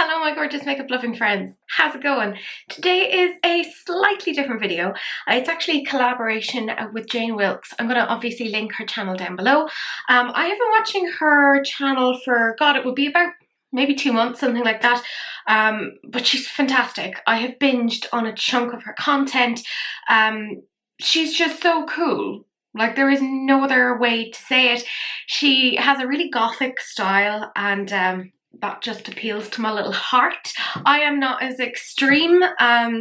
Hello my gorgeous makeup loving friends, how's it going? Today is a slightly different video. It's actually a collaboration with Jane Wilkes. I'm going to obviously link her channel down below. I have been watching her channel for, God, it would be about maybe 2 months, something like that. But she's fantastic. I have binged on a chunk of her content. She's just so cool. Like, there is no other way to say it. She has a really gothic style, and that just appeals to my little heart. I am not as extreme,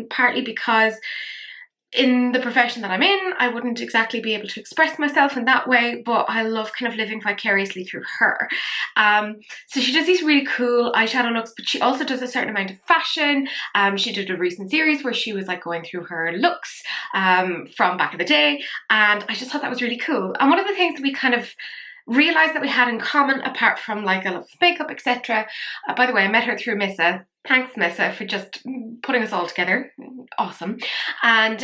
partly because in the profession that I'm in, I wouldn't exactly be able to express myself in that way, but I love kind of living vicariously through her. So she does these really cool eyeshadow looks, but she also does a certain amount of fashion. She did a recent series where she was like going through her looks from back in the day, and I just thought that was really cool. And one of the things that we kind of realised that we had in common, apart from like a love of makeup, etc. By the way, I met her through Missa. Thanks, Missa, for just putting us all together. Awesome. And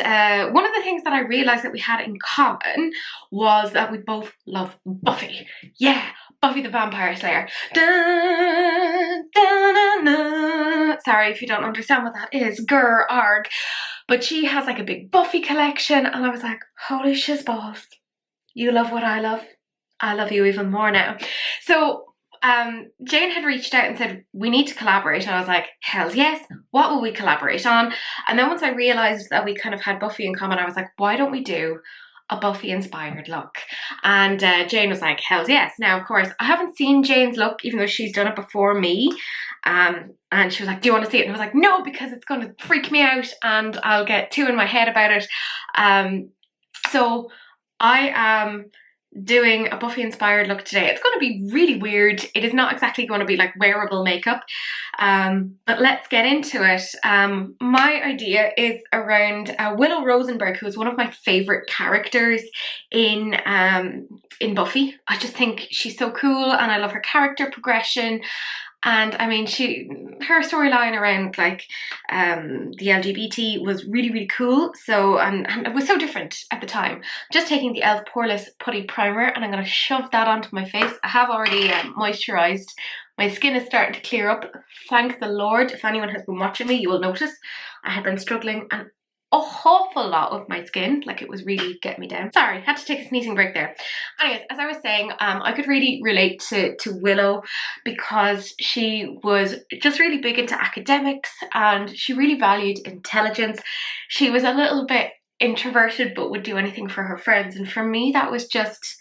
one of the things that I realised that we had in common was that we both love Buffy. Yeah, Buffy the Vampire Slayer. Dun, dun, dun, dun. Sorry if you don't understand what that is. Grr, arg. But she has like a big Buffy collection, and I was like, holy shizballs. You love what I love. I love you even more now. So Jane had reached out and said, we need to collaborate. And I was like, hell yes, what will we collaborate on? And then once I realised that we kind of had Buffy in common, I was like, why don't we do a Buffy inspired look? And Jane was like, hell yes. Now, of course, I haven't seen Jane's look, even though she's done it before me. And she was like, do you want to see it? And I was like, no, because it's going to freak me out and I'll get too in my head about it. So I am doing a Buffy inspired look today. It's going to be really weird. It is not exactly going to be like wearable makeup, but let's get into it. My idea is around Willow Rosenberg, who is one of my favorite characters in Buffy. I just think she's so cool, and I love her character progression. And I mean, her storyline around like the LGBT was really, really cool. So, and it was so different at the time. Just taking the e.l.f. Poreless Putty Primer, and I'm going to shove that onto my face. I have already moisturised. My skin is starting to clear up. Thank the Lord. If anyone has been watching me, you will notice I have been struggling an awful lot with my skin. Like, it was really getting me down. Sorry, had to take a sneezing break there. Anyways, as I was saying, I could really relate to Willow because she was just really big into academics and she really valued intelligence. She was a little bit introverted but would do anything for her friends, and for me that was just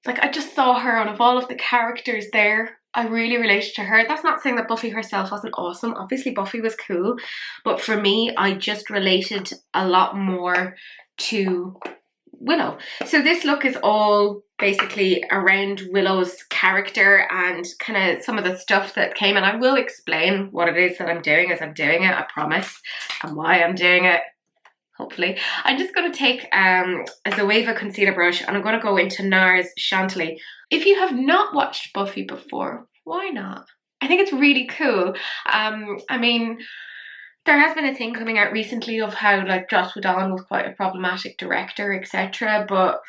like, I just saw her out of all of the characters there. I really related to her. That's not saying that Buffy herself wasn't awesome. Obviously Buffy was cool, but for me, I just related a lot more to Willow. So this look is all basically around Willow's character and kind of some of the stuff that came, and I will explain what it is that I'm doing as I'm doing it, I promise, and why I'm doing it. Hopefully. I'm just going to take a Zoeva concealer brush, and I'm going to go into NARS Chantilly. If you have not watched Buffy before, why not? I think it's really cool. I mean, there has been a thing coming out recently of how like Joss Whedon was quite a problematic director, etc. But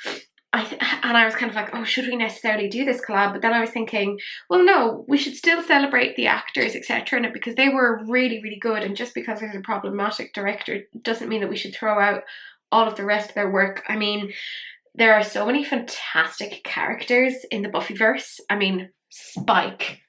I was kind of like, oh, should we necessarily do this collab? But then I was thinking, well, no, we should still celebrate the actors, etc. in it, because they were really, really good. And just because there's a problematic director doesn't mean that we should throw out all of the rest of their work. I mean, there are so many fantastic characters in the Buffyverse. I mean, Spike.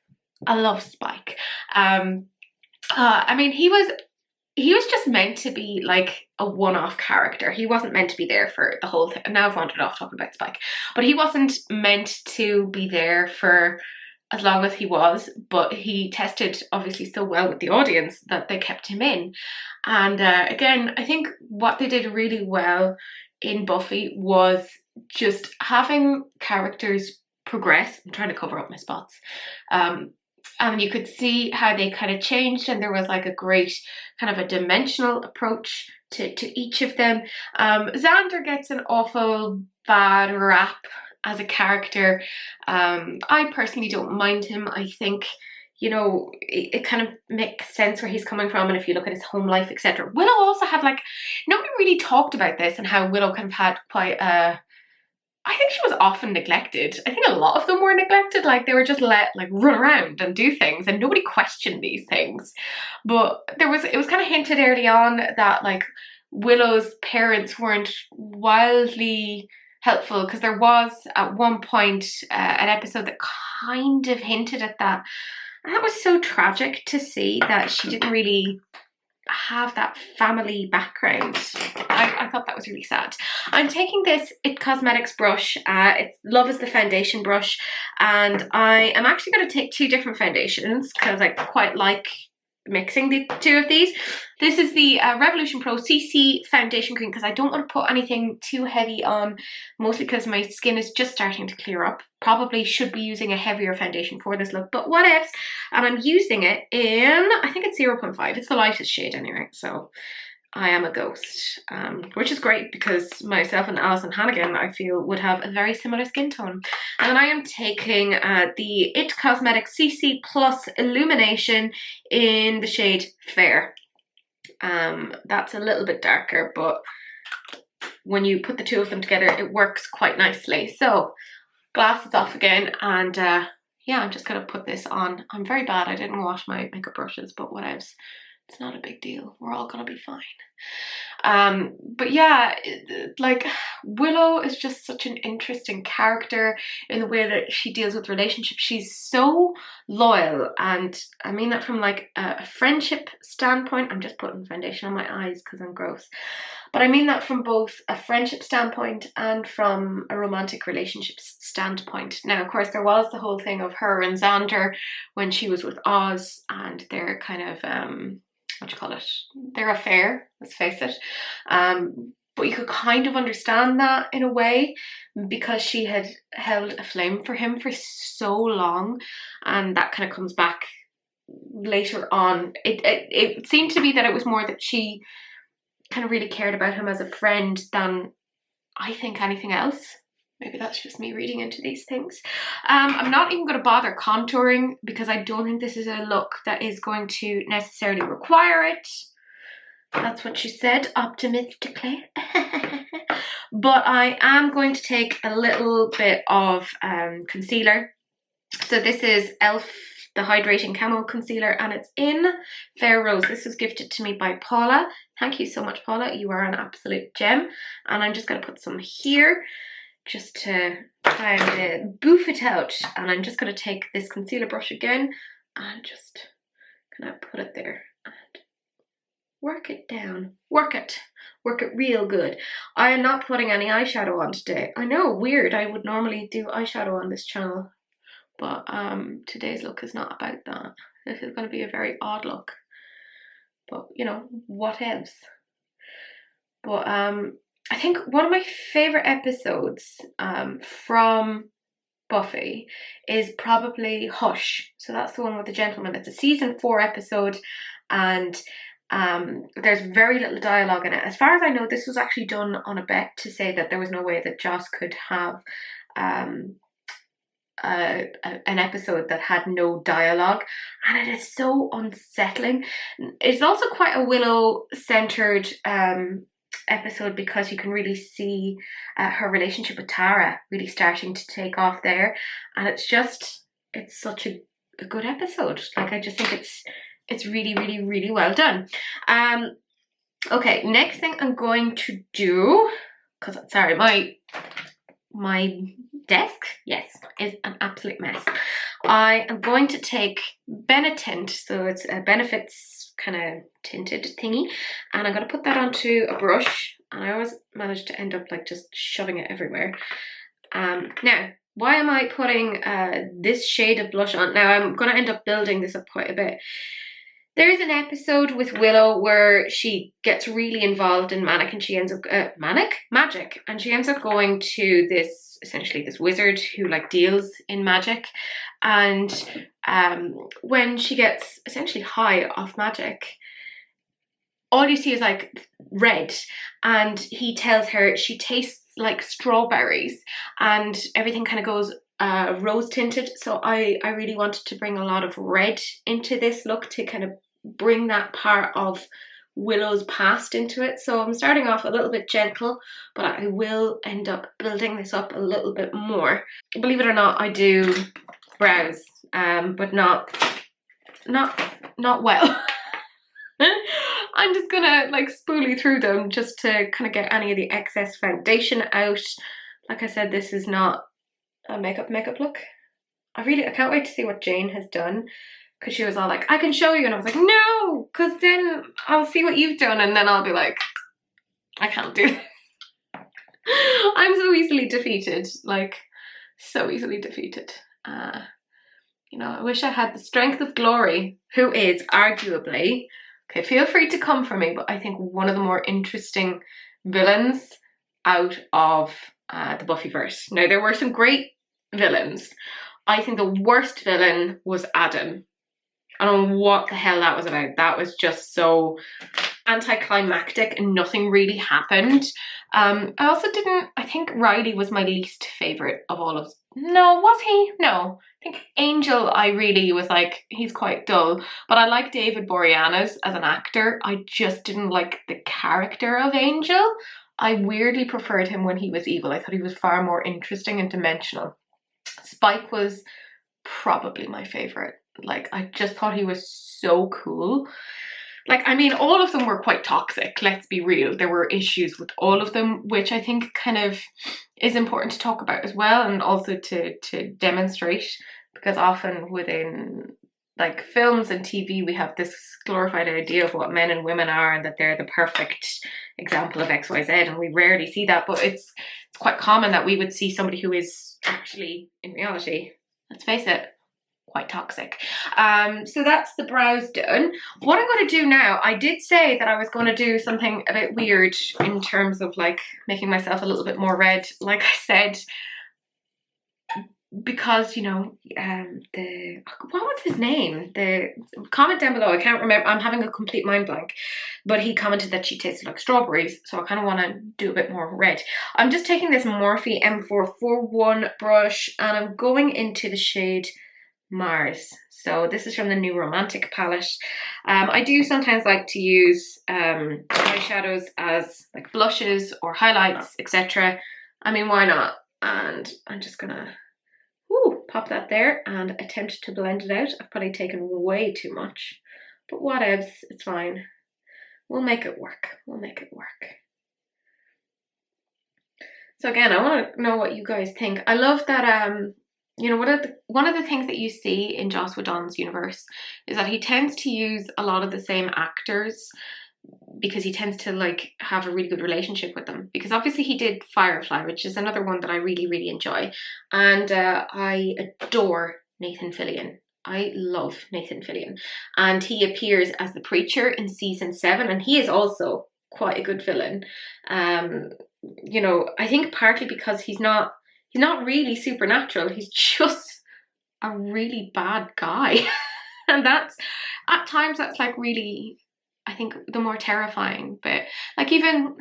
I love Spike. I mean, he was just meant to be like a one-off character. He wasn't meant to be there for the whole thing. Now I've wandered off talking about Spike. But he wasn't meant to be there for as long as he was, but he tested obviously so well with the audience that they kept him in. And again, I think what they did really well in Buffy was just having characters progress. I'm trying to cover up my spots. And you could see how they kind of changed, and there was like a great kind of a dimensional approach to each of them. Xander gets an awful bad rap as a character. I personally don't mind him. I think, you know, it kind of makes sense where he's coming from, and if you look at his home life, etc. Willow also had like, nobody really talked about this and how Willow kind of had quite a I think she was often neglected. I think a lot of them were neglected. Like they were just let like run around and do things and nobody questioned these things. But it was kind of hinted early on that like Willow's parents weren't wildly helpful, because there was at one point an episode that kind of hinted at that. And that was so tragic to see that she didn't really have that family background. I thought that was really sad. I'm taking this It Cosmetics brush. It's Love is the foundation brush, and I am actually going to take two different foundations because I quite like mixing the two of these. This is the Revolution Pro CC foundation cream because I don't want to put anything too heavy on, mostly because my skin is just starting to clear up. Probably should be using a heavier foundation for this look, but what ifs. And I'm using it in, I think it's 0.5. It's the lightest shade anyway, so I am a ghost, which is great because myself and Alison Hannigan, I feel, would have a very similar skin tone. And then I am taking the It Cosmetics CC Plus Illumination in the shade Fair. That's a little bit darker, but when you put the two of them together, it works quite nicely. So, glasses off again, and yeah, I'm just going to put this on. I'm very bad. I didn't wash my makeup brushes, but whatevs. It's not a big deal. We're all gonna be fine. But yeah, like Willow is just such an interesting character in the way that she deals with relationships. She's so loyal, and I mean that from like a friendship standpoint. I'm just putting foundation on my eyes because I'm gross. But I mean that from both a friendship standpoint and from a romantic relationship standpoint. Now, of course, there was the whole thing of her and Xander when she was with Oz, and their kind of what do you call it? Their affair, let's face it. But you could kind of understand that in a way because she had held a flame for him for so long, and that kind of comes back later on. It seemed to be that it was more that she kind of really cared about him as a friend than I think anything else. Maybe that's just me reading into these things. I'm not even going to bother contouring because I don't think this is a look that is going to necessarily require it. That's what she said, optimistically. But I am going to take a little bit of concealer. So this is e.l.f. the Hydrating Camo Concealer, and it's in Fair Rose. This was gifted to me by Paula. Thank you so much, Paula. You are an absolute gem. And I'm just going to put some here, just to try and boof it out. And I'm just going to take this concealer brush again and just kind of put it there and work it down. Work it real good. I am not putting any eyeshadow on today. I know, weird. I would normally do eyeshadow on this channel, but today's look is not about that. This is going to be a very odd look, but you know, what else? But I think one of my favourite episodes from Buffy is probably Hush. So that's the one with the gentleman. It's a season 4 episode, and there's very little dialogue in it. As far as I know, this was actually done on a bet to say that there was no way that Joss could have an episode that had no dialogue, and it is so unsettling. It's also quite a Willow centered episode because you can really see her relationship with Tara really starting to take off there, and it's such a good episode. Like, I just think it's really well done. Okay, next thing I'm going to do, because sorry, my desk, yes, is an absolute mess. I am going to take Benetint, so it's a Benefits kind of tinted thingy, and I'm going to put that onto a brush, and I always manage to end up like just shoving it everywhere. Now, why am I putting this shade of blush on? Now, I'm going to end up building this up quite a bit. There is an episode with Willow where she gets really involved in magic, and she ends up magic, and she ends up going to this, essentially this wizard who like deals in magic, and when she gets essentially high off magic, all you see is like red, and he tells her she tastes like strawberries, and everything kind of goes rose tinted. So I really wanted to bring a lot of red into this look to kind of bring that part of Willow's past into it. So I'm starting off a little bit gentle, but I will end up building this up a little bit more. Believe it or not, I do brows, but not well. I'm just gonna like spoolie through them just to kind of get any of the excess foundation out. Like I said, this is not a makeup look. I can't wait to see what Jane has done, because she was all like, I can show you, and I was like, no, because then I'll see what you've done and then I'll be like, I can't do it. I'm so easily defeated, like so easily defeated. You know, I wish I had the strength of Glory, who is arguably, okay, feel free to come for me, but I think one of the more interesting villains out of the Buffyverse. Now, there were some great villains. I think the worst villain was Adam. I don't know what the hell that was about. That was just so anticlimactic and nothing really happened. I also I think Riley was my least favourite of all of... No, was he? No. I think Angel, I really was like, he's quite dull. But I like David Boreanaz as an actor. I just didn't like the character of Angel. I weirdly preferred him when he was evil. I thought he was far more interesting and dimensional. Spike was probably my favourite. Like, I just thought he was so cool. Like, I mean, all of them were quite toxic, let's be real. There were issues with all of them, which I think kind of is important to talk about as well, and also to demonstrate, because often within like films and TV, we have this glorified idea of what men and women are and that they're the perfect example of XYZ, and we rarely see that, but it's quite common that we would see somebody who is actually, in reality, let's face it, quite toxic. So that's the brows done. What I'm going to do now, I did say that I was going to do something a bit weird in terms of like making myself a little bit more red, like I said, because, you know, what was his name? The comment down below, I can't remember, I'm having a complete mind blank, but he commented that she tasted like strawberries, so I kind of want to do a bit more red. I'm just taking this Morphe M441 brush and I'm going into the shade Mars. So this is from the New Romantic palette. I do sometimes like to use eyeshadows as like blushes or highlights, etc. I mean, why not? And I'm just gonna pop that there and attempt to blend it out. I've probably taken way too much, but whatevs, it's fine. We'll make it work. We'll make it work. So again, I want to know what you guys think. I love that you know, one of the things that you see in Joss Whedon's universe is that he tends to use a lot of the same actors, because he tends to like have a really good relationship with them. Because obviously he did Firefly, which is another one that I really, really enjoy. And I adore Nathan Fillion. I love Nathan Fillion. And he appears as the Preacher in season 7, and he is also quite a good villain. You know, I think partly because he's not really supernatural, he's just a really bad guy. And that's, at times, that's like really, I think, the more terrifying bit. Like, even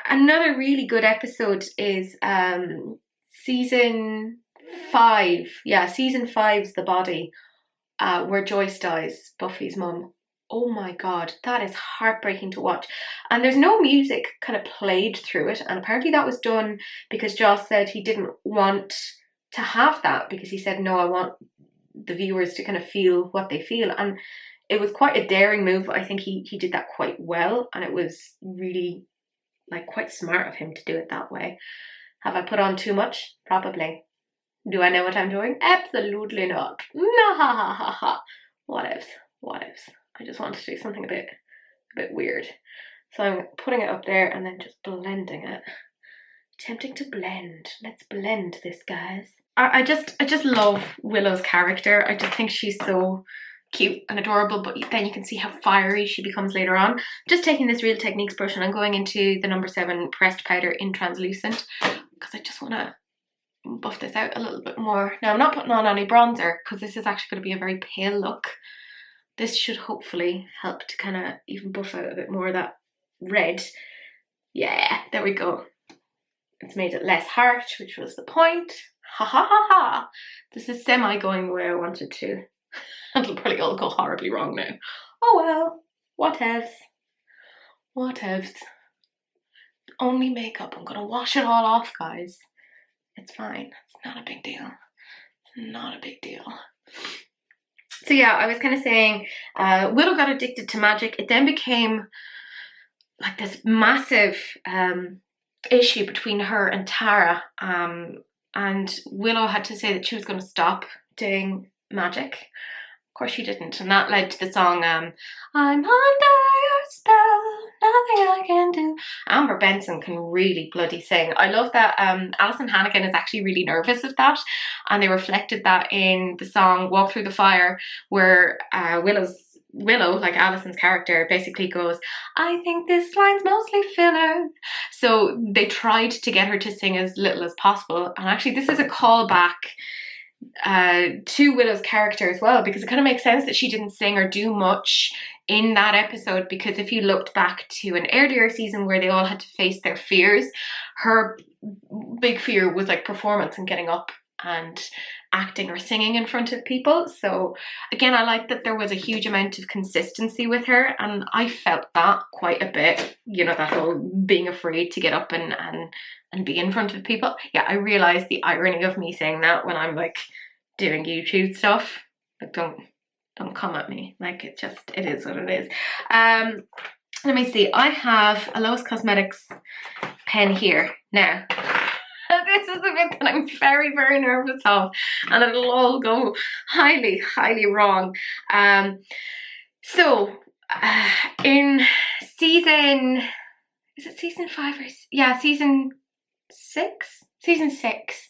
another really good episode is season 5. Yeah, season 5's The Body, where Joyce dies, Buffy's mum. Oh my god, that is heartbreaking to watch. And there's no music kind of played through it, and apparently that was done because Joss said he didn't want to have that, because he said, no, I want the viewers to kind of feel what they feel. And it was quite a daring move. I think he did that quite well, and it was really like quite smart of him to do it that way. Have I put on too much? Probably. Do I know what I'm doing? Absolutely not. No, ha ha ha ha. Whatevs. I just wanted to do something a bit weird. So I'm putting it up there and then just blending it. Attempting to blend. Let's blend this, guys. I just love Willow's character. I just think she's so cute and adorable, but then you can see how fiery she becomes later on. Just taking this Real Techniques brush and I'm going into the number 7 pressed powder in translucent, because I just want to buff this out a little bit more. Now, I'm not putting on any bronzer because this is actually going to be a very pale look. This should hopefully help to kind of even buff out a bit more of that red. Yeah, there we go. It's made it less harsh, which was the point. Ha ha ha ha. This is semi going the way I wanted to. It'll probably all go horribly wrong now. Oh well, whatevs. Whatevs. Only makeup. I'm gonna wash it all off, guys. It's fine. It's not a big deal. It's not a big deal. So yeah, I was kind of saying, Willow got addicted to magic. It then became like this massive issue between her and Tara. And Willow had to say that she was going to stop doing magic. Of course she didn't, and that led to the song I'm under your spell, nothing I can do. Amber Benson can really bloody sing. I love that Alison Hannigan is actually really nervous of that, and they reflected that in the song Walk Through the Fire, where Willow, like Alison's character, basically goes, I think this line's mostly filler. So they tried to get her to sing as little as possible, and actually this is a callback to Willow's character as well, because it kind of makes sense that she didn't sing or do much in that episode, because if you looked back to an earlier season where they all had to face their fears, her big fear was like performance and getting up and acting or singing in front of people. So again, I like that there was a huge amount of consistency with her, and I felt that quite a bit, you know, that whole being afraid to get up and be in front of people. Yeah, I realized the irony of me saying that when I'm like doing YouTube stuff. Like don't come at me. Like it is what it is. Let me see. I have a Lois Cosmetics pen here now. This is a bit that I'm very, very nervous of, and it'll all go highly, highly wrong. So in season, is it season 5 or yeah, season 6? Season 6,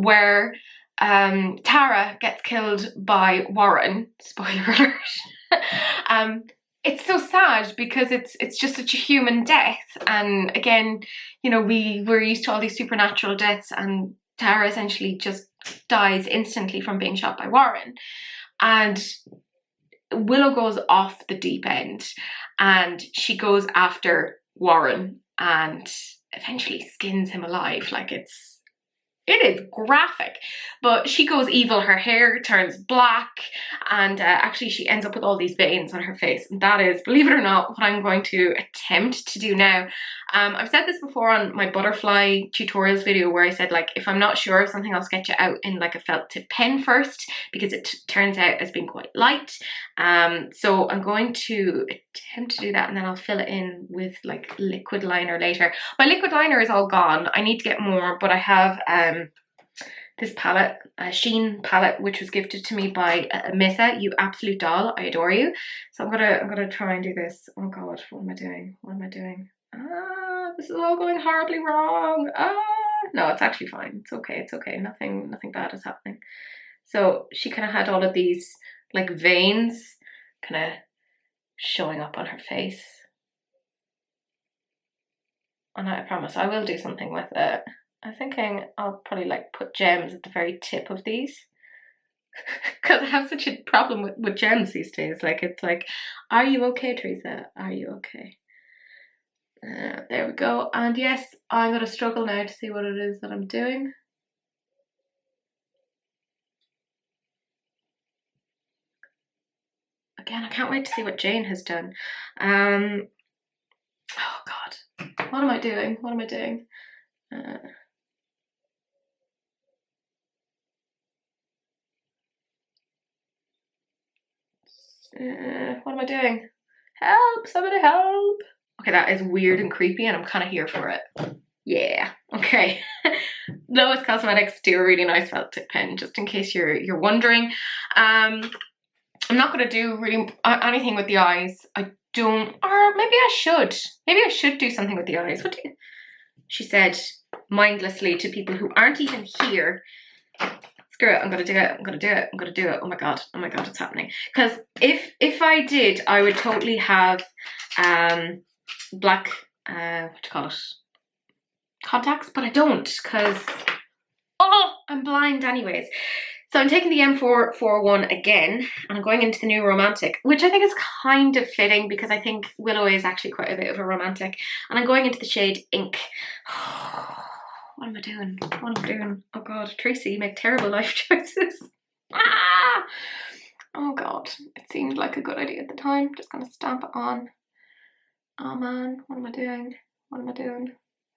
where Tara gets killed by Warren. Spoiler alert. It's so sad because it's just such a human death, and again, you know, we're used to all these supernatural deaths, and Tara essentially just dies instantly from being shot by Warren. And Willow goes off the deep end, and she goes after Warren and eventually skins him alive. Like it is graphic, but she goes evil. Her hair turns black, and actually she ends up with all these veins on her face, and that is, believe it or not, what I'm going to attempt to do now. I've said this before on my butterfly tutorials video, where I said, like, if I'm not sure of something, I'll sketch it out in like a felt tip pen first, because it turns out as being quite light. So I'm going to attempt to do that, and then I'll fill it in with like liquid liner later. My liquid liner is all gone. I need to get more, but I have this palette, a Sheen palette, which was gifted to me by Missa. You absolute doll, I adore you. So I'm gonna try and do this. Oh god, what am I doing? What am I doing? This is all going horribly wrong. No, it's actually fine. It's okay. It's okay. Nothing bad is happening. So she kind of had all of these like veins kind of showing up on her face. And I promise I will do something with it. I'm thinking I'll probably like put gems at the very tip of these, because I have such a problem with gems these days. Like, it's like, are you okay, Teresa? Are you okay? There we go. And yes, I'm going to struggle now to see what it is that I'm doing. Again, I can't wait to see what Jane has done. Oh god, what am I doing? What am I doing? What am I doing? Help! Somebody help! Okay, that is weird and creepy, and I'm kind of here for it. Yeah. Okay. Lois Cosmetics do a really nice felt tip pen, just in case you're wondering. I'm not going to do really anything with the eyes. I don't, or maybe I should. Maybe I should do something with the eyes. What do you? She said mindlessly to people who aren't even here. Screw it, I'm gonna do it, I'm gonna do it, I'm gonna do it. Oh my god, it's happening. Because if I did, I would totally have black, what do you call it, contacts, but I don't, because, oh, I'm blind anyways. So I'm taking the M441 again, and I'm going into the new Romantic, which I think is kind of fitting, because I think Willow is actually quite a bit of a romantic. And I'm going into the shade Ink. What am I doing? What am I doing? Oh god, Tracy, you make terrible life choices. Oh god, it seemed like a good idea at the time. Just gonna stamp it on. Oh man, what am I doing? What am I doing?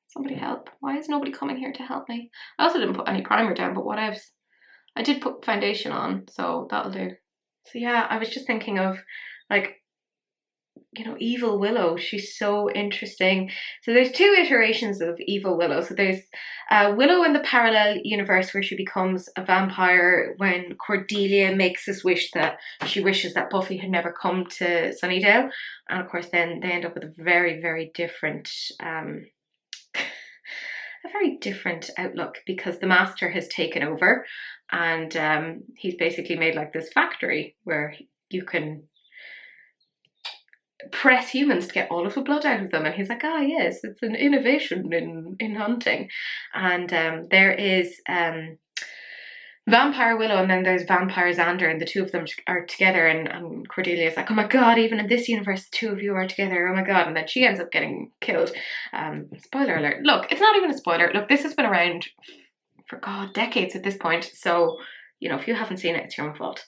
Somebody help. Why is nobody coming here to help me? I also didn't put any primer down, but whatevs. I did put foundation on, so that'll do. So yeah, I was just thinking of, like, you know, Evil Willow. She's so interesting. So there's two iterations of Evil Willow. So there's Willow in the parallel universe where she becomes a vampire when Cordelia makes this wish that she wishes that Buffy had never come to Sunnydale. And of course then they end up with a very, very different a very different outlook because the Master has taken over, and he's basically made like this factory where you can press humans to get all of the blood out of them, and he's like, ah yes, it's an innovation in hunting. And there is Vampire Willow and then there's Vampire Xander, and the two of them are together, and Cordelia's like, oh my god, even in this universe the two of you are together, oh my god, and then she ends up getting killed. Spoiler alert. Look, it's not even a spoiler. Look, this has been around for god decades at this point, so you know, if you haven't seen it, it's your own fault.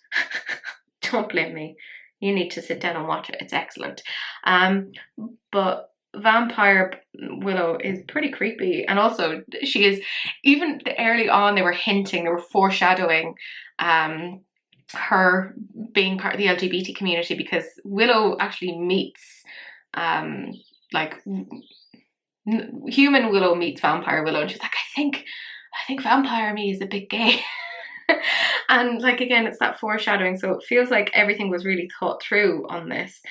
Don't blame me. You need to sit down and watch it. It's excellent. But Vampire Willow is pretty creepy, and also she is, even early on they were hinting, they were foreshadowing her being part of the LGBT community, because Willow actually meets like human Willow meets Vampire Willow, and she's like, I think vampire me is a bit gay. And like, again, it's that foreshadowing, so it feels like everything was really thought through on this.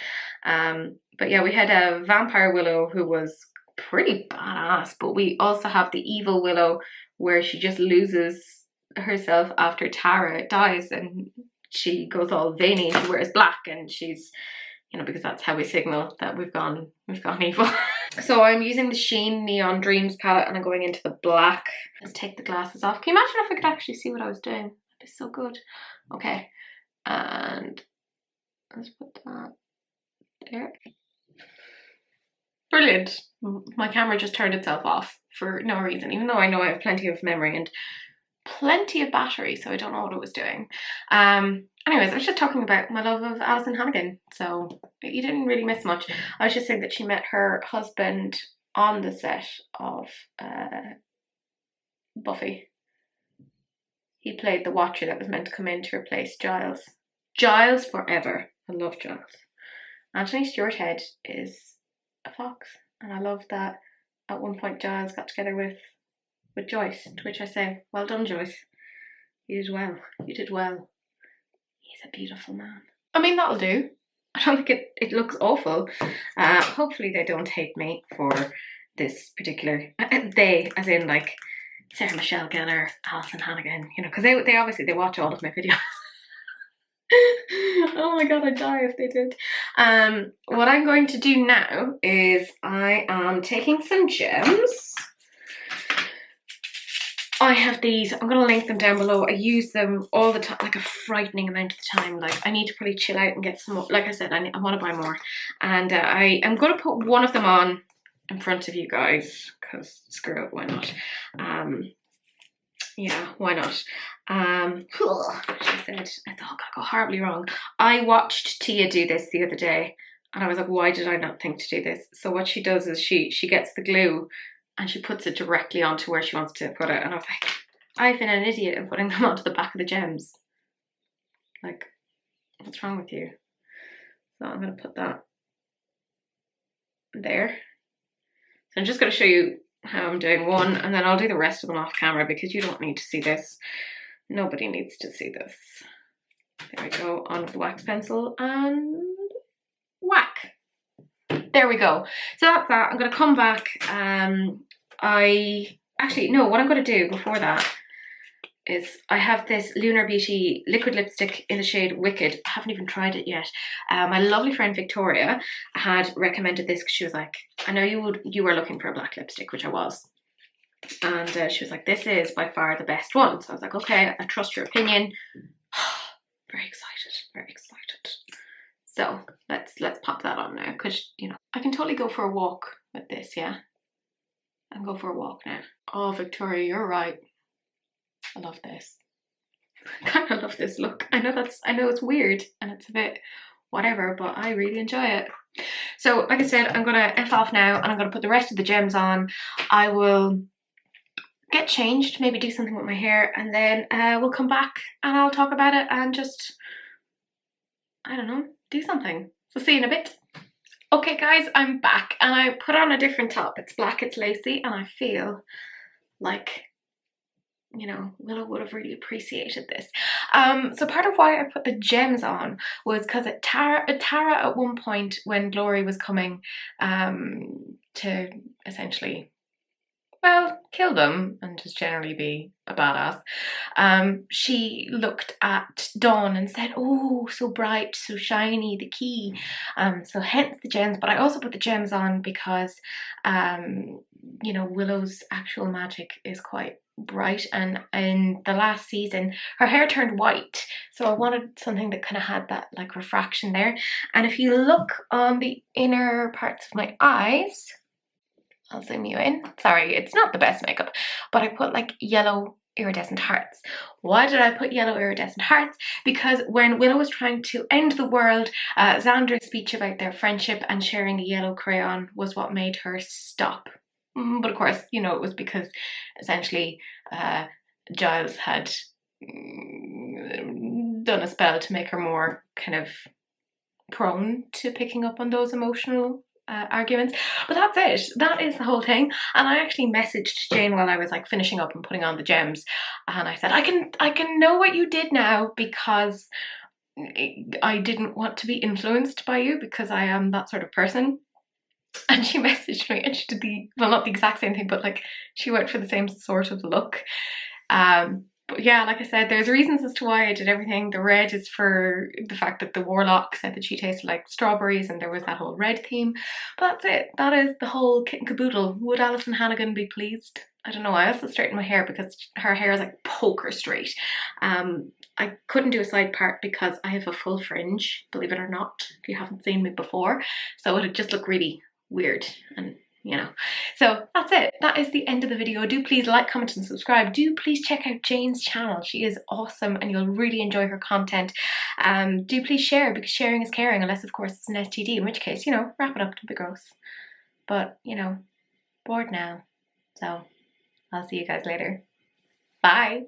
But yeah, we had a Vampire Willow who was pretty badass, but we also have the Evil Willow where she just loses herself after Tara dies, and she goes all veiny and she wears black, and she's, you know, because that's how we signal that we've gone evil. So I'm using the Sheen Neon Dreams palette, and I'm going into the black. Let's take the glasses off. Can you imagine if I could actually see what I was doing? That'd be so good. Okay, and let's put that there. Brilliant. My camera just turned itself off for no reason, even though I know I have plenty of memory and plenty of battery, so I don't know what it was doing. Anyways, I was just talking about my love of Alison Hannigan, so you didn't really miss much. I was just saying that she met her husband on the set of Buffy. He played the Watcher that was meant to come in to replace Giles. Giles forever. I love Giles. Anthony Stewart Head is a fox, and I love that at one point Giles got together with Joyce, to which I say, well done, Joyce. You did well. You did well. He's a beautiful man. I mean, that'll do. I don't think it looks awful. Hopefully they don't hate me for this particular, they, as in like Sarah Michelle Gellar, Alison Hannigan, you know, because they obviously, they watch all of my videos. Oh my god, I'd die if they did. What I'm going to do now is I am taking some gems. I have these, I'm going to link them down below. I use them all the time, like a frightening amount of the time. Like, I need to probably chill out and get some more. Like I said, I want to buy more. And I am going to put one of them on in front of you guys, because screw it, why not? Yeah, why not? She said, I thought I go horribly wrong. I watched Tia do this the other day, and I was like, why did I not think to do this? So what she does is she gets the glue and she puts it directly onto where she wants to put it. And I was like, I've been an idiot in putting them onto the back of the gems. Like, what's wrong with you? So I'm going to put that there. So I'm just going to show you how I'm doing one, and then I'll do the rest of them off camera because you don't need to see this. Nobody needs to see this. There we go, on with the wax pencil and whack. There we go. So that's that. I'm going to come back. What I'm going to do before that is I have this Lunar Beauty liquid lipstick in the shade Wicked. I haven't even tried it yet. My lovely friend Victoria had recommended this because she was like, I know you were looking for a black lipstick, which I was. And she was like, this is by far the best one. So I was like, okay, I trust your opinion. Very excited, very excited. So let's pop that on now, because, you know, I can totally go for a walk with this, yeah? I can go for a walk now. Oh, Victoria, you're right. I love this. I kind of love this look. I know it's weird and it's a bit whatever, but I really enjoy it. So like I said, I'm gonna F off now and I'm gonna put the rest of the gems on. I will get changed, maybe do something with my hair, and then we'll come back and I'll talk about it and just, I don't know, do something. So see you in a bit. Okay guys, I'm back and I put on a different top. It's black, it's lacy, and I feel like, you know, Willow would have really appreciated this. So part of why I put the gems on was because Tara at one point when Glory was coming to essentially, well, kill them and just generally be a badass, she looked at Dawn and said, oh, so bright, so shiny, the key. So hence the gems, but I also put the gems on because, you know, Willow's actual magic is quite bright, and in the last season her hair turned white, so I wanted something that kind of had that like refraction there. And if you look on the inner parts of my eyes, I'll zoom you in. Sorry, it's not the best makeup, but I put like yellow iridescent hearts. Why did I put yellow iridescent hearts? Because when Willow was trying to end the world, Xander's speech about their friendship and sharing a yellow crayon was what made her stop. But of course, you know, it was because essentially Giles had done a spell to make her more kind of prone to picking up on those emotional arguments. But that's it. That is the whole thing. And I actually messaged Jane while I was like finishing up and putting on the gems, and I said, I can know what you did now because I didn't want to be influenced by you because I am that sort of person. And she messaged me and she did the, well, not the exact same thing, but like she went for the same sort of look. But yeah, like I said, there's reasons as to why I did everything. The red is for the fact that the warlock said that she tasted like strawberries and there was that whole red theme. But that's it. That is the whole kit and caboodle. Would Alison Hannigan be pleased? I don't know. I also straightened my hair because her hair is like poker straight. I couldn't do a side part because I have a full fringe, believe it or not, if you haven't seen me before. So it would just look really weird and, you know. So that's it. That is the end of the video. Do please like, comment and subscribe. Do please check out Jane's channel. She is awesome and you'll really enjoy her content. Do please share, because sharing is caring, unless of course it's an STD, in which case, you know, wrap it up to be gross. But, you know, bored now. So I'll see you guys later. Bye.